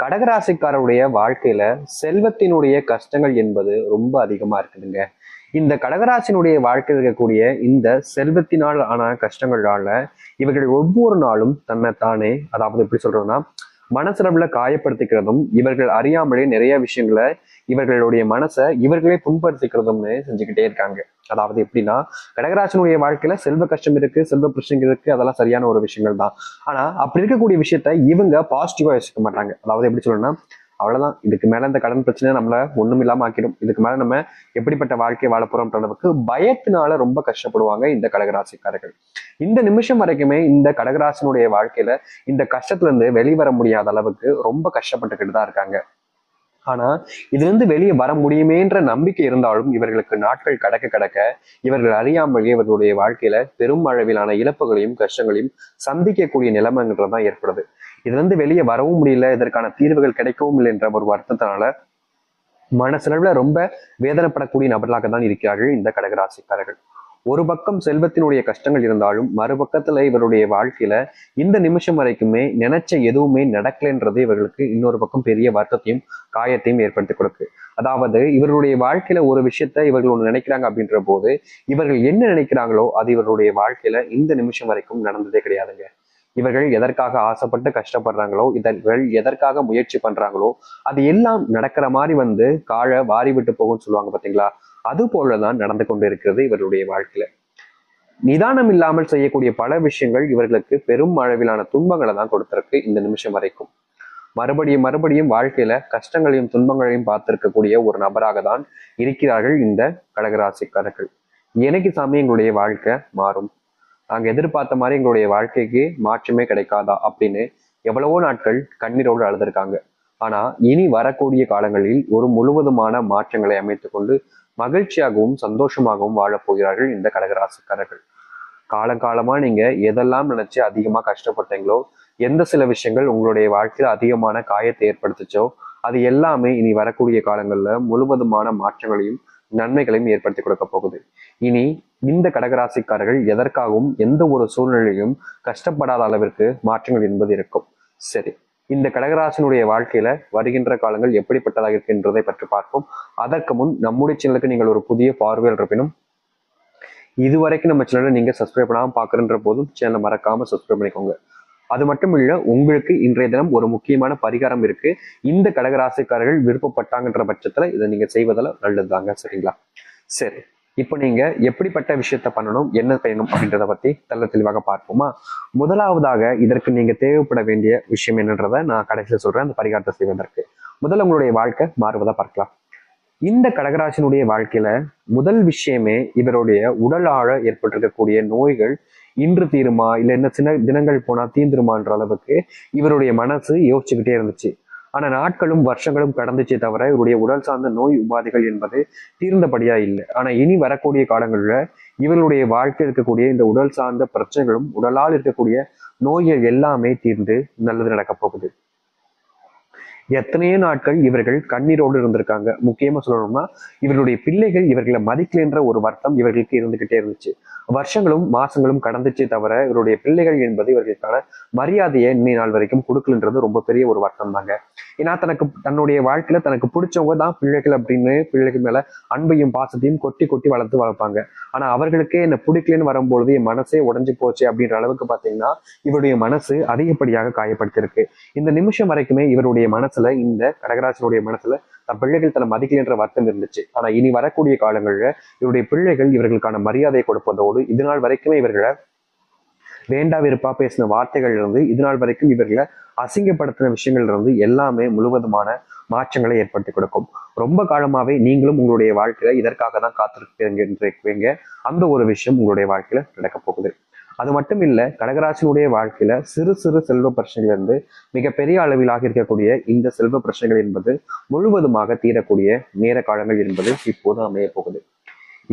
கடகராசிக்காரருடைய வாழ்க்கையில செல்வத்தினுடைய கஷ்டங்கள் என்பது ரொம்ப அதிகமா இருக்குதுங்க. இந்த கடகராசினுடைய வாழ்க்கையில் இருக்கக்கூடிய இந்த செல்வத்தினால் ஆன கஷ்டங்களால இவர்கள் ஒவ்வொரு நாளும் தன்னைத்தானே, அதாவது எப்படி சொல்றோம்னா, மனசளவுல காயப்படுத்திக்கிறதும், இவர்கள் அறியாமலே நிறைய விஷயங்களை இவர்களுடைய மனசை இவர்களே புண்படுத்திக்கிறதும்னு செஞ்சுக்கிட்டே இருக்காங்க. அதாவது எப்படின்னா, கடகராசினுடைய வாழ்க்கையில செல்வ கஷ்டம் இருக்கு, செல்வ பிரச்சனைகள் இருக்கு, அதெல்லாம் சரியான ஒரு விஷயங்கள் தான். ஆனா அப்படி இருக்கக்கூடிய விஷயத்த இவங்க பாசிட்டிவா யோசிக்க மாட்டாங்க. அதாவது எப்படி சொல்லணும்னா, அவ்வளவுதான், இதுக்கு மேல இந்த கடன் பிரச்சனை நம்மள ஒண்ணும் இல்லாம ஆக்கிடும், இதுக்கு மேல நம்ம எப்படிப்பட்ட வாழ்க்கையை வாழ போறோம்ன்ற அளவுக்கு பயத்தினால ரொம்ப கஷ்டப்படுவாங்க இந்த கடகராசிக்காரர்கள். இந்த நிமிஷம் வரைக்குமே இந்த கடகராசினுடைய வாழ்க்கையில இந்த கஷ்டத்துல இருந்து வெளிவர முடியாத அளவுக்கு ரொம்ப கஷ்டப்பட்டுக்கிட்டு தான் இருக்காங்க. ஆனா இதுல இருந்து வெளியே வர முடியுமேன்ற நம்பிக்கை இருந்தாலும் இவர்களுக்கு நாட்கள் கடக்க கடக்க இவர்கள் அறியாமலே இவர்களுடைய வாழ்க்கையில பெரும் அளவிலான இழப்புகளையும் கஷ்டங்களையும் சந்திக்கக்கூடிய நிலைமைங்கிறதான் ஏற்படுது. இதுல இருந்து வெளியே வரவும் முடியல, இதற்கான தீர்வுகள் கிடைக்கவும் இல்லை என்ற ஒரு வருத்தத்தினால மனசளவுல ரொம்ப வேதனைப்படக்கூடிய நபர்களாக தான் இருக்கிறார்கள் இந்த கடகராசிக்காரர்கள். ஒரு பக்கம் செல்வத்தினுடைய கஷ்டங்கள் இருந்தாலும் மறுபக்கத்துல இவருடைய வாழ்க்கையில இந்த நிமிஷம் வரைக்குமே நினைச்ச எதுவுமே நடக்கலைன்றது இவர்களுக்கு இன்னொரு பக்கம் பெரிய வருத்தத்தையும் காயத்தையும் ஏற்படுத்தி கொடுக்கு. அதாவது இவர்களுடைய வாழ்க்கையில ஒரு விஷயத்த இவர்கள் ஒண்ணு நினைக்கிறாங்க அப்படின்ற போது இவர்கள் என்ன நினைக்கிறாங்களோ அது இவர்களுடைய வாழ்க்கையில இந்த நிமிஷம் வரைக்கும் நடந்ததே கிடையாதுங்க. இவர்கள் எதற்காக ஆசைப்பட்டு கஷ்டப்படுறாங்களோ, இவர்கள் எதற்காக முயற்சி பண்றாங்களோ அது எல்லாம் நடக்கிற மாதிரி காலை வாரி விட்டு போகும்னு சொல்லுவாங்க பாத்தீங்களா, அது போலதான் நடந்து கொண்டு இருக்கிறது இவர்களுடைய வாழ்க்கையில. நிதானம் இல்லாமல் செய்யக்கூடிய பல விஷயங்கள் இவர்களுக்கு பெரும் அளவிலான துன்பங்களை தான் கொடுத்திருக்கு இந்த நிமிஷம் வரைக்கும். மறுபடியும் மறுபடியும் வாழ்க்கையில கஷ்டங்களையும் துன்பங்களையும் பார்த்திருக்கக்கூடிய ஒரு நபராக தான் இருக்கிறார்கள் இந்த கடகராசிக்காரர்கள். எனக்கு சாமி எங்களுடைய வாழ்க்கை மாறும், நாங்க எதிர்பார்த்த மாதிரி எங்களுடைய வாழ்க்கைக்கு மாற்றமே கிடைக்காதா அப்படின்னு எவ்வளவோ நாட்கள் கண்ணீரோடு அழுதுருக்காங்க. ஆனா இனி வரக்கூடிய காலங்களில் ஒரு முழுவதுமான மாற்றங்களை அமைத்துக் கொண்டு மகிழ்ச்சியாகவும் சந்தோஷமாகவும் வாழப் போகிறார்கள் இந்த கடகராசிக்காரர்கள். காலங்காலமா நீங்க எதெல்லாம் நினைச்சு அதிகமா கஷ்டப்பட்டீங்களோ, எந்த சில விஷயங்கள் உங்களுடைய வாழ்க்கையில அதிகமான காயத்தை ஏற்படுத்துச்சோ அது எல்லாமே இனி வரக்கூடிய காலங்கள்ல முழுவதுமான மாற்றங்களையும் நன்மைகளையும் ஏற்படுத்தி கொடுக்க போகுது. இனி இந்த கடகராசிக்காரர்கள் எதற்காகவும் எந்த ஒரு சூழ்நிலையும் கஷ்டப்படாத அளவிற்கு மாற்றங்கள் என்பது இருக்கும். சரி, இந்த கடகராசினுடைய வாழ்க்கையில வருகின்ற காலங்கள் எப்படிப்பட்டதாக இருக்கின்றதை பற்றி பார்ப்போம். அதற்கு முன் நம்முடைய சேனலுக்கு நீங்கள் ஒரு புதிய பார்வையில் இருப்பினும் இதுவரைக்கும் நம்ம சேனலை நீங்க சப்ஸ்கிரைப் பண்ணாம பாக்குறன்ற போதும் சேனலை மறக்காம சப்ஸ்கிரைப் பண்ணிக்கோங்க. அது மட்டும் இல்ல, உங்களுக்கு இன்றைய தினம் ஒரு முக்கியமான பரிகாரம் இருக்கு. இந்த கடகராசிக்காரர்கள் விருப்பப்பட்டாங்கன்ற பட்சத்துல இதை நீங்க செய்வதில் நல்லதுதாங்க. சரிங்களா? சரி, இப்போ நீங்க எப்படிப்பட்ட விஷயத்த பண்ணணும், என்ன செய்யணும் அப்படின்றத பத்தி தெளிவாக பார்ப்போமா. முதலாவதாக இதற்கு நீங்க தேவைப்பட வேண்டிய விஷயம் என்னன்றதை நான் கடைசியில் சொல்றேன். அந்த பரிகாரத்தை செய்வதற்கு முதல்ல உங்களுடைய வாழ்க்கை மாறுவதா பார்க்கலாம். இந்த கடகராசினுடைய வாழ்க்கையில முதல் விஷயமே இவருடைய உடல் ஆழ ஏற்பட்டிருக்கக்கூடிய நோய்கள் இன்று தீருமா, இல்ல என்ன சின்ன தினங்கள் போனா தீந்துருமான்ற அளவுக்கு இவருடைய மனசு யோசிச்சுக்கிட்டே இருந்துச்சு. ஆனா நாட்களும் வருஷங்களும் கடந்துச்சே தவிர இவருடைய உடல் சார்ந்த நோய் உபாதைகள் என்பது தீர்ந்தபடியா இல்லை. ஆனா இனி வரக்கூடிய காலங்கள்ல இவருடைய வாழ்க்கை இருக்கக்கூடிய இந்த உடல் சார்ந்த பிரச்சனைகளும் உடலால் இருக்கக்கூடிய நோய்கள் எல்லாமே தீர்ந்து நல்லது நடக்க போகுது. எத்தனையோ நாட்கள் இவர்கள் கண்ணீரோடு இருந்திருக்காங்க. முக்கியமா சொல்லணும்னா இவர்களுடைய பிள்ளைகள் இவர்களை மதிக்கலைன்ற ஒரு வருத்தம் இவர்களுக்கு இருந்துகிட்டே இருந்துச்சு. வருஷங்களும் மாசங்களும் கடந்துச்சே தவிர இவருடைய பிள்ளைகள் என்பது இவர்களுக்கான மரியாதையை இன்னை நாள் வரைக்கும் கொடுக்கலன்றது ரொம்ப பெரிய ஒரு வருத்தம் தாங்க. ஏன்னா தன்னுடைய வாழ்க்கையில தனக்கு பிடிச்சவங்க தான் பிள்ளைகள் அப்படின்னு பிள்ளைகள் மேல அன்பையும் பாசத்தையும் கொட்டி கொட்டி வளர்ப்பாங்க. ஆனா அவர்களுக்கே என்ன பிடிக்கலன்னு வரும்பொழுது என் மனசே உடைஞ்சு போச்சு அப்படின்ற அளவுக்கு பாத்தீங்கன்னா இவருடைய மனசு அதிகப்படியாக காயப்படுத்திருக்கு. இந்த நிமிஷம் வரைக்குமே இவருடைய மனசுல, இந்த கடகராசினுடைய மனசுல தன் பிள்ளைகள் தன்னை மதிக்கலைன்ற வருத்தம் இருந்துச்சு. ஆனா இனி வரக்கூடிய காலங்கள்ல இவருடைய பிள்ளைகள் இவர்களுக்கான மரியாதை கொடுப்பதோடு இதனால் வரைக்குமே இவர்களை வேண்டா வெறுப்பா பேசின வார்த்தைகள் இருந்து இதனால் வரைக்கும் இவர்களை அசிங்கப்படுத்தின விஷயங்கள் இருந்து எல்லாமே முழுவதுமான மாற்றங்களை ஏற்படுத்தி கொடுக்கும். ரொம்ப காலமாவே நீங்களும் உங்களுடைய வாழ்க்கையில இதற்காக தான் காத்திருக்கீங்க. அந்த ஒரு விஷயம் உங்களுடைய வாழ்க்கையில நடக்க போகுது. அது மட்டும் இல்ல, கடகராசினுடைய வாழ்க்கையில சிறு சிறு செல்வ பிரச்சனைகள் இருந்து மிகப்பெரிய அளவிலாக இருக்கக்கூடிய இந்த செல்வ பிரச்சனைகள் என்பது முழுவதுமாக தீரக்கூடிய நேர காலங்கள் என்பது இப்போது அமைய போகுது.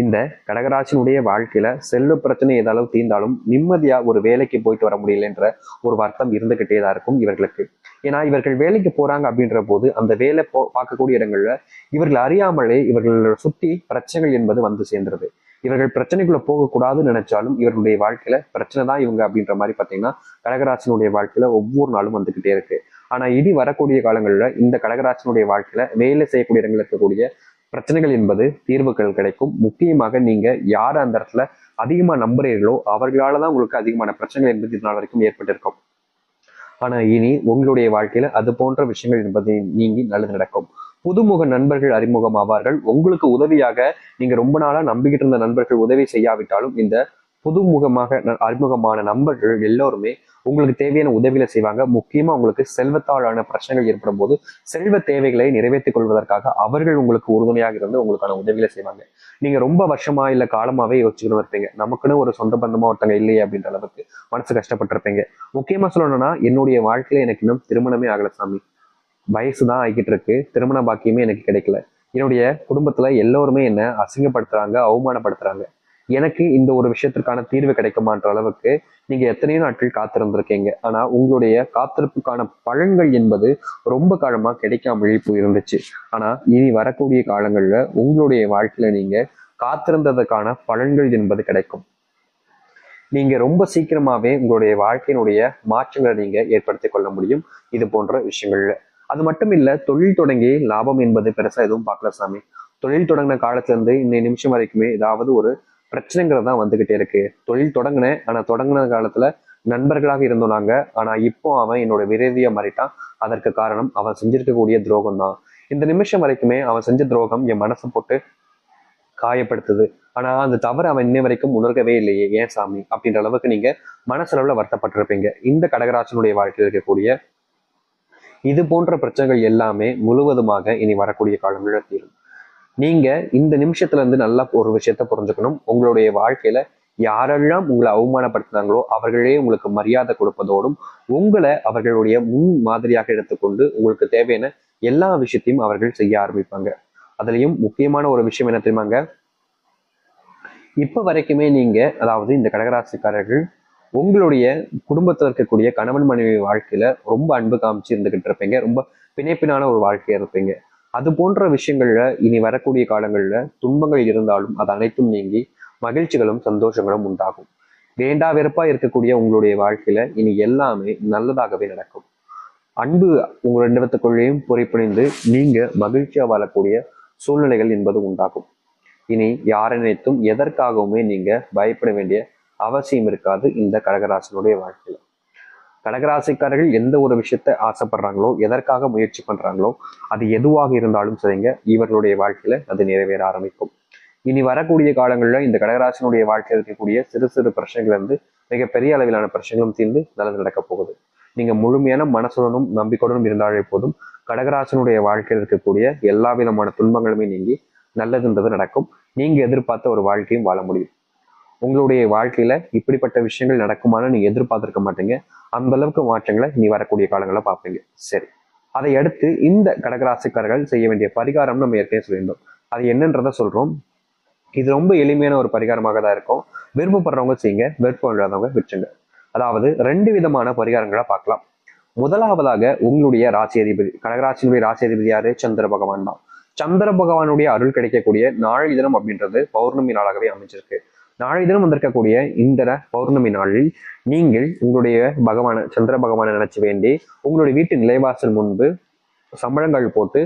இந்த கடகராசினுடைய வாழ்க்கையில செல்வ பிரச்சனை ஏதாவது தீர்ந்தாலும் நிம்மதியா ஒரு வேலைக்கு போயிட்டு வர முடியலன்ற ஒரு வருத்தம் இருந்துகிட்டே தான் இருக்கும் இவர்களுக்கு. ஏன்னா இவர்கள் வேலைக்கு போறாங்க அப்படின்ற போது அந்த வேலை பார்க்கக்கூடிய இடங்கள்ல இவர்கள் அறியாமலே இவர்களோட சுத்தி பிரச்சனைகள் என்பது சேர்ந்துருது. இவர்கள் பிரச்சனைக்குள்ள போகக்கூடாதுன்னு நினைச்சாலும் இவர்களுடைய வாழ்க்கையில பிரச்சனை தான் இவங்க அப்படின்ற மாதிரி பாத்தீங்கன்னா கடகராசினுடைய வாழ்க்கையில ஒவ்வொரு நாளும் வந்துகிட்டே இருக்கு. ஆனா இனி வரக்கூடிய காலங்கள்ல இந்த கடகராசினுடைய வாழ்க்கையில வேலை செய்யக்கூடிய இடங்கள் இருக்கக்கூடிய பிரச்சனைகள் என்பது தீர்வுகள் கிடைக்கும். முக்கியமாக நீங்க யார் அந்த இடத்துல அதிகமா நம்புறீர்களோ அவர்களாலதான் உங்களுக்கு அதிகமான பிரச்சனைகள் என்பது இது நாள் வரைக்கும் ஏற்பட்டிருக்கும். ஆனா இனி உங்களுடைய வாழ்க்கையில அது போன்ற விஷயங்கள் என்பது நீங்கி நல்லது நடக்கும். புதுமுக நண்பர்கள் அறிமுகம் ஆவார்கள். உங்களுக்கு உதவியாக நீங்க ரொம்ப நாளா நம்பிக்கிட்டு இருந்த நண்பர்கள் உதவி செய்யாவிட்டாலும் இந்த புதுமுகமாக அறிமுகமான நண்பர்கள் எல்லோருமே உங்களுக்கு தேவையான உதவிகளை செய்வாங்க. முக்கியமா உங்களுக்கு செல்வத்தாலான பிரச்சனைகள் ஏற்படும் போது செல்வ தேவைகளை நிறைவேற்றிக் கொள்வதற்காக அவர்கள் உங்களுக்கு உறுதுணையாக இருந்து உங்களுக்கான உதவிகளை செய்வாங்க. நீங்க ரொம்ப வருஷமா இல்ல காலமாவே யோசிச்சுக்கிட்டு இருப்பீங்க, நமக்குன்னு ஒரு சொந்த பந்தமா ஒருத்தங்க இல்லையே அப்படின்ற அளவுக்கு மனசு கஷ்டப்பட்டிருப்பீங்க. முக்கியமா சொல்லணும்னா என்னுடைய வாழ்க்கையில எனக்கு இன்னும் திருமணமே ஆகல சாமி, வயசுதான் ஆகிக்கிட்டு இருக்கு, திருமண பாக்கியமே எனக்கு கிடைக்கல, என்னுடைய குடும்பத்துல எல்லோருமே என்ன அசிங்கப்படுத்துறாங்க, அவமானப்படுத்துறாங்க, எனக்கு இந்த ஒரு விஷயத்திற்கான தீர்வு கிடைக்குமான்ற அளவுக்கு நீங்க எத்தனையோ நாட்கள் காத்திருந்திருக்கீங்க. ஆனா உங்களுடைய காத்திருப்புக்கான பலன்கள் என்பது ரொம்ப காலமா கிடைக்காமலே போயிருந்துச்சு. ஆனா இனி வரக்கூடிய காலங்கள்ல உங்களுடைய வாழ்க்கையில நீங்க காத்திருந்ததுக்கான பலன்கள் என்பது கிடைக்கும். நீங்க ரொம்ப சீக்கிரமாவே உங்களுடைய வாழ்க்கையினுடைய மாற்றங்களை நீங்க ஏற்படுத்திக் கொள்ள முடியும் இது போன்ற விஷயங்கள்ல. அது மட்டும் இல்ல, தொழில் தொடங்கி லாபம் என்பது பெருசா எதுவும் பார்க்கல சாமி. தொழில் தொடங்கின காலத்துல இருந்து இன்னை நிமிஷம் வரைக்குமே ஏதாவது ஒரு பிரச்சனைங்கிறது தான் வந்துகிட்டே இருக்கு. தொழில் தொடங்கினேன், ஆனா தொடங்கின காலத்துல நண்பர்களாக இருந்தோம் நாங்க, ஆனா இப்போ அவன் என்னோட விரோதியா மாறிட்டான். அதற்கு காரணம் அவன் செஞ்சிருக்கக்கூடிய துரோகம் தான். இந்த நிமிஷம் வரைக்குமே அவன் செஞ்ச துரோகம் என் மனசை போட்டு காயப்படுத்துது. ஆனா அந்த தவறு அவன் இன்னை வரைக்கும் உணர்கவே இல்லையே, ஏன் சாமி அப்படின்ற அளவுக்கு நீங்க மனசளவுல வருத்தப்பட்டிருப்பீங்க. இந்த கடகராசனுடைய வாழ்க்கையில் இருக்கக்கூடிய இது போன்ற பிரச்சனைகள் எல்லாமே முழுவதுமாக இனி வரக்கூடிய காலங்களில் தீரும். நீங்க இந்த நிமிஷத்துல இருந்து நல்லா ஒரு விஷயத்த புரிஞ்சுக்கணும். உங்களுடைய வாழ்க்கையில யாரெல்லாம் உங்களை அவமானப்படுத்தினாங்களோ அவர்களே உங்களுக்கு மரியாதை கொடுப்பதோடும் உங்களை அவர்களுடைய முன் மாதிரியாக எடுத்துக்கொண்டு உங்களுக்கு தேவையான எல்லா விஷயத்தையும் அவர்கள் செய்ய ஆரம்பிப்பாங்க. அதுலயும் முக்கியமான ஒரு விஷயம் என்ன தெரியுமாங்க, இப்ப வரைக்குமே நீங்க அதாவது இந்த கடகராசிக்காரர்கள் உங்களுடைய குடும்பத்தில் இருக்கக்கூடிய கணவன் மனைவி வாழ்க்கையில ரொம்ப அன்பு காமிச்சு இருந்துகிட்டு இருப்பீங்க. ரொம்ப பிணைப்பினான ஒரு வாழ்க்கையா இருப்பீங்க. அது போன்ற விஷயங்கள்ல இனி வரக்கூடிய காலங்கள்ல துன்பங்கள் இருந்தாலும் அது அனைத்தும் நீங்கி மகிழ்ச்சிகளும் சந்தோஷங்களும் உண்டாகும். வேண்டா வெறுப்பா இருக்கக்கூடிய உங்களுடைய வாழ்க்கையில இனி எல்லாமே நல்லதாகவே நடக்கும். அன்பு உங்க ரெண்டு பேத்துக்குள்ளேயும் பொறிப்புணிந்து நீங்க மகிழ்ச்சியா வாழக்கூடிய சூழ்நிலைகள் என்பது உண்டாகும். இனி யாரை நினைத்தும் எதற்காகவுமே நீங்க பயப்பட வேண்டிய அவசியம் இருக்காது இந்த கடகராசினுடைய வாழ்க்கையில. கடகராசிக்காரர்கள் எந்த ஒரு விஷயத்த ஆசைப்படுறாங்களோ, எதற்காக முயற்சி பண்றாங்களோ, அது எதுவாக இருந்தாலும் சரிங்க, இவர்களுடைய வாழ்க்கையில அது நிறைவேற ஆரம்பிக்கும். இனி வரக்கூடிய காலங்களில் இந்த கடகராசினுடைய வாழ்க்கையில் இருக்கக்கூடிய சிறு சிறு பிரச்சனைகள் இருந்து மிகப்பெரிய அளவிலான பிரச்சனைகளும் தீர்ந்து நல்லது நடக்க போகுது. நீங்க முழுமையான மனசுடனும் நம்பிக்கையுடனும் இருந்தாலே போதும், கடகராசினுடைய வாழ்க்கையில் இருக்கக்கூடிய எல்லா விதமான துன்பங்களுமே நீங்கி நல்லதுன்றது நடக்கும். நீங்க எதிர்பார்த்த ஒரு வாழ்க்கையும் வாழ முடியும். உங்களுடைய வாழ்க்கையில இப்படிப்பட்ட விஷயங்கள் நடக்குமான்னு நீங்க எதிர்பார்த்திருக்க மாட்டீங்க. அந்த அளவுக்கு மாற்றங்களை நீ வரக்கூடிய காலங்களை பார்ப்பீங்க. சரி, அதை அடுத்து இந்த கடகராசிக்காரர்கள் செய்ய வேண்டிய பரிகாரம் நம்ம ஏற்கனவே சொல்லியிருந்தோம். அது என்னன்றத சொல்றோம். இது ரொம்ப எளிமையான ஒரு பரிகாரமாக தான் இருக்கும். விருப்பப்படுறவங்க செய்யுங்க, விருப்பம் இல்லாதவங்க விட்டுருங்க. அதாவது 2 விதமான பரிகாரங்களை பார்க்கலாம். முதலாவதாக உங்களுடைய ராசி அதிபதி, கடகராசியினுடைய ராசி அதிபதி யாரு? சந்திர பகவான் தான். சந்திர பகவானுடைய அருள் கிடைக்கக்கூடிய நாளை தினம் அப்படின்றது பௌர்ணமி நாளாகவே அமைஞ்சிருக்கு. நாளை தினம் வந்திருக்கக்கூடிய இந்த பௌர்ணமி நாளில் நீங்கள் உங்களுடைய சந்திர பகவானை நினைச்சு வேண்டி உங்களுடைய வீட்டு நிலைவாசல் முன்பு சம்பளங்கள் போட்டு